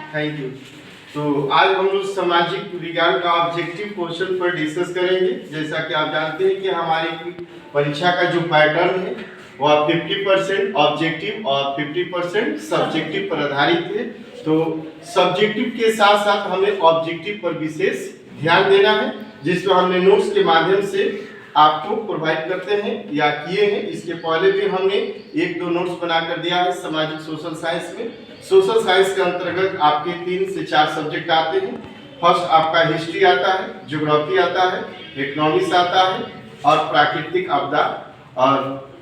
Thank you. तो आज हम लोग सामाजिक विज्ञान का ऑब्जेक्टिव क्वेश्चन पर डिस्कस करेंगे। जैसा कि आप जानते हैं कि हमारी परीक्षा का जो पैटर्न है वह 50% ऑब्जेक्टिव और 50% सब्जेक्टिव पर आधारित है। तो सब्जेक्टिव के साथ साथ हमें ऑब्जेक्टिव पर विशेष ध्यान देना है, जिसमें हमने नोट्स के माध्यम से आपको प्रोवाइड करते हैं या किए हैं। इसके पहले भी हमने 1-2 नोट्स बनाकर दिया है सामाजिक सोशल साइंस में। सोशल साइंस के अंतर्गत आपके 3 से 4 सब्जेक्ट आते हैं। फर्स्ट आपका हिस्ट्री आता है, ज्योग्राफी आता है, इकोनॉमिक्स आता है और प्राकृतिक आपदा और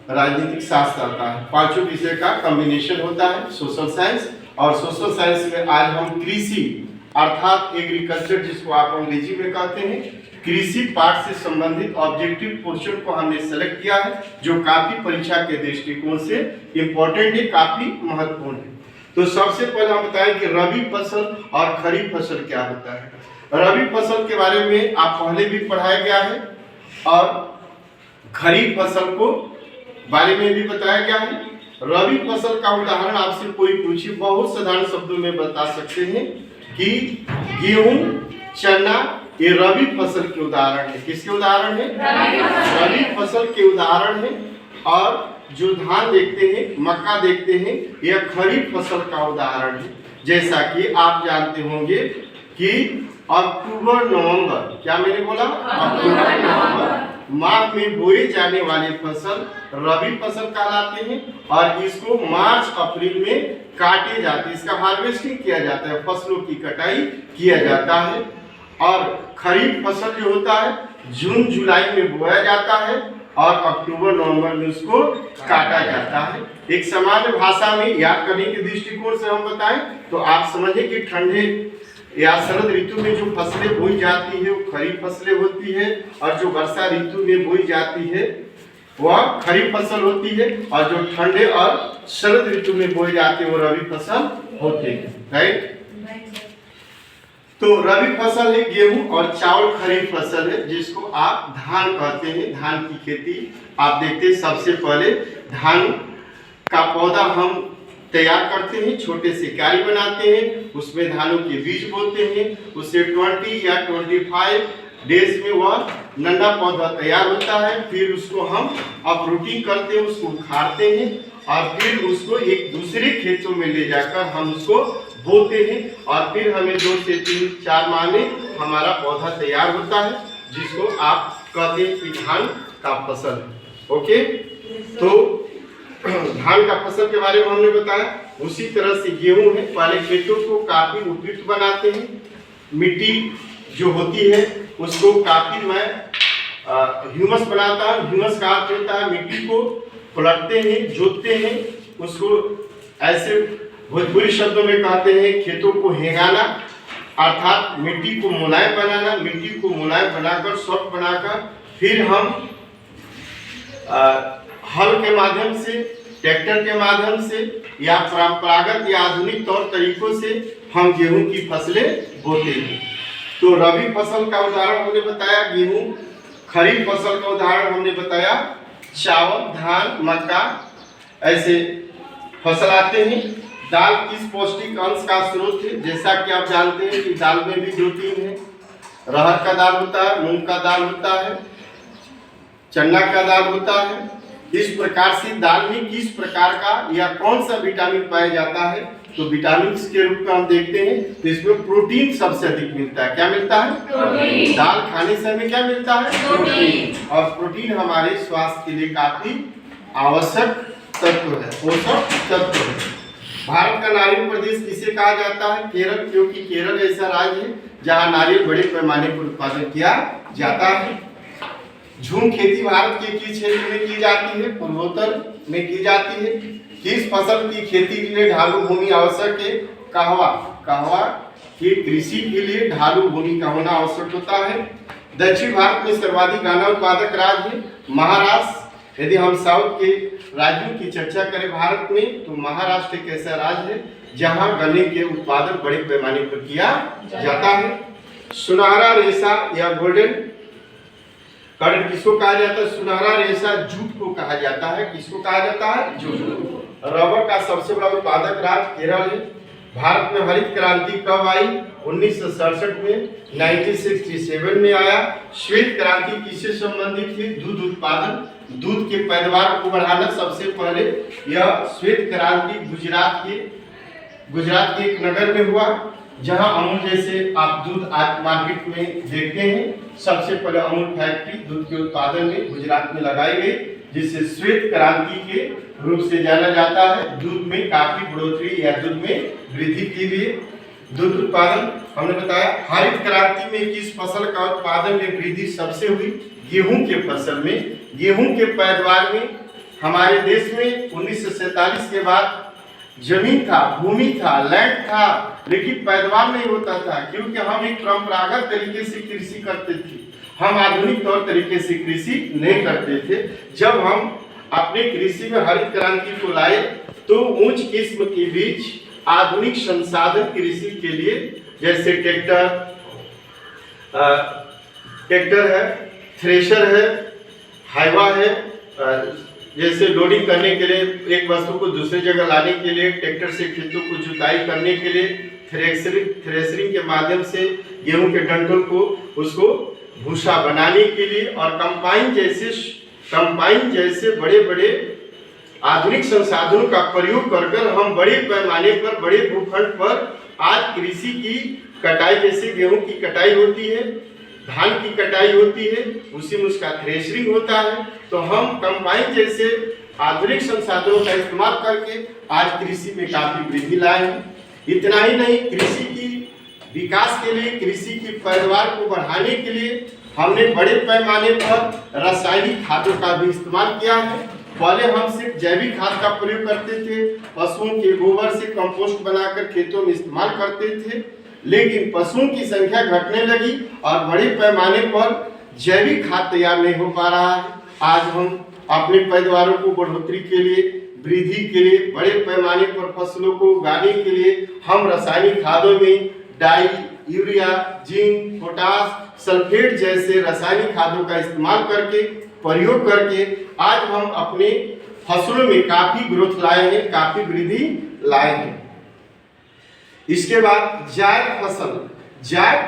राजनीतिक शास्त्र आता है। 5 विषय का कॉम्बिनेशन होता है सोशल साइंस। और सोशल साइंस में आज हम कृषि अर्थात एग्रीकल्चर, जिसको आप अंग्रेजी में कहते हैं, कृषि पाठ से संबंधित ऑब्जेक्टिव क्वेश्चन को हमने सेलेक्ट किया है, जो काफी परीक्षा के दृष्टिकोण से इम्पोर्टेंट है, काफी महत्वपूर्ण है। तो सबसे पहले हम बताएं कि रबी फसल और खरीफ फसल क्या होता है। रबी फसल के बारे में आप पहले भी पढ़ाया गया है और खरीफ फसल को बारे में भी बताया गया है। रबी फसल का उदाहरण आपसे कोई पूछे, बहुत साधारण शब्दों में बता सकते हैं कि गेहूं, चना, ये रबी फसल के उदाहरण है। किसके उदाहरण है? रबी फसल के उदाहरण है। और जो धान देखते हैं, मक्का देखते हैं, यह खरीफ फसल का उदाहरण है। जैसा कि आप जानते होंगे कि अक्टूबर नवंबर, क्या मैंने बोला? अक्टूबर नवंबर माह में बोए जाने वाले फसल रबी फसल कहलाते हैं और इसको मार्च अप्रैल में काटे जाते हैं, इसका हार्वेस्टिंग किया जाता है, फसलों की कटाई किया जाता है। और खरीफ फसल जो होता है जून जुलाई में बोया जाता है और अक्टूबर नवंबर में उसको काटा जाता है। एक सामान्य भाषा में याद करने के दृष्टिकोण से हम बताएं तो आप समझें कि ठंडे या शरद ऋतु में जो फसलें बोई जाती है वो खरीफ फसलें होती है, और जो वर्षा ऋतु में बोई जाती है वह खरीफ फसल होती है, और जो ठंडे और शरद ऋतु में बोई जाती है वो रबी फसल होती है। राइट? तो रबी फसल है गेहूं और चावल खरीफ फसल है, जिसको आप धान कहते हैं। धान की खेती आप देखते हैं, सबसे पहले धान का पौधा हम तैयार करते हैं, छोटे से क्यारी बनाते हैं, उसमें धानों के बीज बोते हैं, उससे 20 या 25 डेज में वह नन्हा पौधा तैयार होता है। फिर उसको हम अपरूटिंग करते हैं, उसको उखाड़ते हैं और फिर उसको एक दूसरे खेतों में ले जाकर हम उसको बोते हैं और फिर हमें 2 से 3-4 माह में हमारा पौधा तैयार होता है, जिसको आप कहते हैं कि धान का फसल है। ओके, तो धान का फसल के बारे में हमने बताया। उसी तरह से गेहूं है, पहले खेतों को काफी उपयुक्त बनाते हैं, मिट्टी जो होती है उसको काफी मैं ह्यूमस बनाता हूँ। ह्यूमस का अर्थ होता है मिट्टी को पलटते हैं, जोतते हैं, उसको ऐसे भोजपुरी शब्दों में कहते हैं खेतों को हेंगाना, अर्थात मिट्टी को मुलायम बनाना। मिट्टी को मुलायम बनाकर सॉफ्ट बनाकर फिर हम हल के माध्यम से, ट्रैक्टर के माध्यम से या परंपरागत या आधुनिक तौर तरीकों से हम गेहूं की फसलें बोते हैं। तो रबी फसल का उदाहरण हमने बताया गेहूं, खरीफ फसल का उदाहरण हमने बताया चावल, धान, मक्का, ऐसे फसल आते हैं। दाल किस पौष्टिक अंश का स्रोत है? जैसा कि आप जानते हैं कि दाल में भी 2-3 है। अरहर का दाल होता है, मूंग का दाल होता है, चना का दाल होता है। इस प्रकार से दाल में किस प्रकार का या कौन सा विटामिन पाया जाता है? तो विटामिन के रूप में हम देखते हैं तो इसमें प्रोटीन सबसे अधिक मिलता है। क्या मिलता है? प्रोटीन। दाल खाने से हमें क्या मिलता है? प्रोटीन। और प्रोटीन हमारे स्वास्थ्य के लिए काफी आवश्यक तत्व है, पोषक तत्व है। भारत का नारियल प्रदेश किसे कहा जाता है? केरल, क्योंकि केरल ऐसा राज्य है जहाँ नारियल बड़े पैमाने पर उत्पादन किया जाता है। झूम खेती भारत के किस क्षेत्र में की जाती है? पूर्वोत्तर में की जाती है। किस फसल की खेती के लिए ढालू भूमि आवश्यक है? कहवा। कहवा की कृषि के लिए ढालू भूमि का होना आवश्यक होता है। दक्षिण भारत में सर्वाधिक गन्ना उत्पादक राज्य है महाराष्ट्र। यदि हम साउथ के राज्यों की चर्चा करें भारत में तो महाराष्ट्र एक ऐसा राज्य है जहां गन्ने के उत्पादन बड़े पैमाने पर किया जाता है। सुनहरा रेशा या गोल्डन कार्ड किसको कहा जाता है? सुनहरा रेशा जूट को कहा जाता है। किसको कहा जाता है? जूट। रबर का सबसे बड़ा उत्पादक राज्य केरल है। भारत में हरित क्रांति कब आई? 1967 में, 1967 में आया। श्वेत क्रांति किससे संबंधित थी? दूध उत्पादन, दूध के पैदावार को बढ़ाना। सबसे पहले यह श्वेत क्रांति गुजरात के एक नगर में हुआ, जहां अमूल जैसे आप दूध आज मार्केट में देखते हैं। सबसे पहले अमूल फैक्ट्री दूध के उत्पादन में गुजरात में लगाई गई, जिसे श्वेत क्रांति के रूप से जाना जाता है। दूध में काफी बढ़ोतरी या दूध में वृद्धि के लिए दूध उत्पादन हमने बताया। हरित क्रांति में किस फसल का उत्पादन में वृद्धि सबसे हुई? गेहूं के फसल में। गेहूं के पैदावार में हमारे देश में 1947 के बाद जमीन था, भूमि था, लैंड था, लेकिन पैदावार नहीं होता था, क्योंकि हम एक परंपरागत तरीके से कृषि करते थे। हम आधुनिक तौर तरीके से कृषि नहीं करते थे। जब हम अपने कृषि में हरित क्रांति को लाए तो उच्च किस्म के बीज, आधुनिक संसाधन कृषि के लिए, जैसे ट्रैक्टर है, थ्रेशर है, हाइवा है, जैसे लोडिंग करने के लिए एक वस्तु को दूसरी जगह लाने के लिए, ट्रैक्टर से खेतों को जुताई करने के लिए, थ्रेशरिंग के माध्यम से गेहूं के डंठल को उसको भूसा बनाने के लिए, और कंबाइन जैसे बड़े बड़े आधुनिक संसाधनों का प्रयोग कर हम बड़े पैमाने पर, बड़े भूखंड पर आज कृषि की कटाई, जैसे गेहूं की कटाई होती है, धान की कटाई होती है, उसी में उसका थ्रेशरिंग होता है। तो हम कंबाइन जैसे आधुनिक संसाधनों का इस्तेमाल करके आज कृषि में काफी वृद्धि लाए हैं। इतना ही नहीं, कृषि की विकास के लिए, कृषि की पैदावार को बढ़ाने के लिए हमने बड़े पैमाने पर रासायनिक खादों का भी इस्तेमाल किया है। पहले हम सिर्फ जैविक खाद का प्रयोग करते थे, पशुओं के गोबर से कंपोस्ट बनाकर खेतों में इस्तेमाल करते थे, लेकिन पशुओं की संख्या घटने लगी और बड़े पैमाने पर जैविक खाद तैयार नहीं हो पा रहा है। आज हम अपने पैदावारों को बढ़ोतरी के लिए, वृद्धि के लिए, बड़े पैमाने पर फसलों को उगाने के लिए हम रासायनिक खादों में डाई, यूरिया, जिंक, पोटास, सल्फेट जैसे रासायनिक खादों का इस्तेमाल करके, प्रयोग करके आज हम अपने फसलों में काफी ग्रोथ लाए हैं, काफी वृद्धि लाए हैं। इसके बाद जायद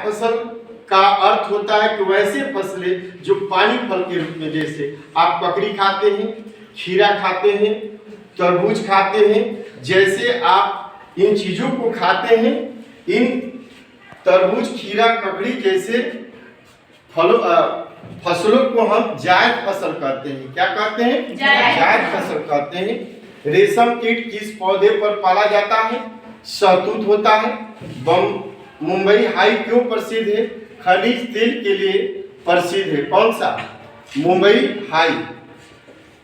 फसल का अर्थ होता है कि वैसे फसलें जो पानी फल के रूप में, जैसे आप ककड़ी खाते हैं, खीरा खाते हैं, तरबूज खाते हैं, जैसे आप इन चीजों को खाते हैं, इन तरबूज, खीरा, ककड़ी जैसे फसलों को हम जायद फसल कहते हैं। क्या कहते हैं? जायद फसल कहते हैं। रेशम कीट किस पौधे पर पाला जाता है? शहतूत होता है। मुंबई हाई क्यों प्रसिद्ध है? खनिज तेल के लिए प्रसिद्ध है। कौन सा? मुंबई हाई।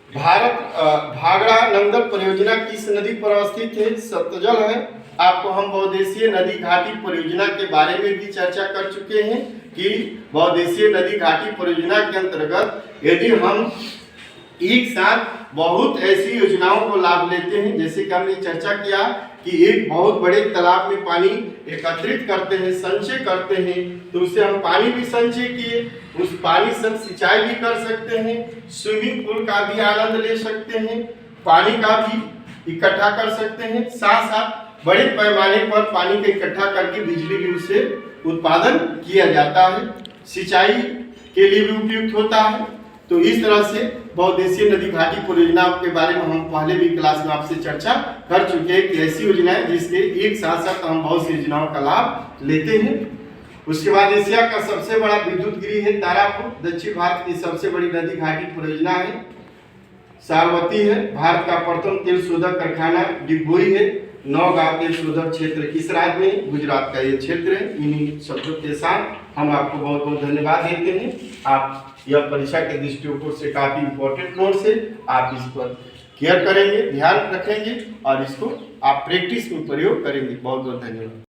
भागड़ा नंगल परियोजना किस नदी पर अवस्थित है? सतलज है। आपको हम बहुउद्देशीय नदी घाटी परियोजना के बारे में भी चर्चा कर चुके हैं कि बहुउद्देशीय नदी घाटी परियोजना के अंतर्गत यदि हम एक साथ बहुत ऐसी योजनाओं को लाभ लेते हैं, जैसे कि हमने चर्चा किया कि एक बहुत बड़े तालाब में पानी एकत्रित करते हैं, संचय करते हैं, तो उससे हम पानी भी संचय किए, उस पानी से सिंचाई भी कर सकते हैं, स्विमिंग पूल का भी आनंद ले सकते हैं, पानी का भी इकट्ठा कर सकते हैं, साथ साथ बड़े पैमाने पर पानी को इकट्ठा करके बिजली भी उससे उत्पादन किया जाता है, सिंचाई के लिए भी उपयुक्त होता है। तो इस तरह से बहुउद्देशीय नदी घाटी परियोजनाओं के बारे में हम पहले भी क्लास में आपसे चर्चा कर चुके हैं कि ऐसी योजनाएं जिसके एक साथ साथ हम बहुत सी योजनाओं का लाभ लेते हैं। उसके बाद एशिया का सबसे बड़ा विद्युत गृह है तारापुर। दक्षिण भारत की सबसे बड़ी नदी घाटी परियोजना है सारवती है। भारत का प्रथम तेल शोधक कारखाना डिगबोई है। नौगांव तेल शोधक क्षेत्र किस राज्य में? गुजरात का ये क्षेत्र है। इन्हीं शब्दों के साथ हम आपको बहुत बहुत धन्यवाद देते हैं। आप यह परीक्षा के दृष्टिकोण से काफी इंपॉर्टेंट नोट्स है, आप इस पर केयर करेंगे, ध्यान रखेंगे और इसको आप प्रैक्टिस में प्रयोग करेंगे। बहुत बहुत धन्यवाद।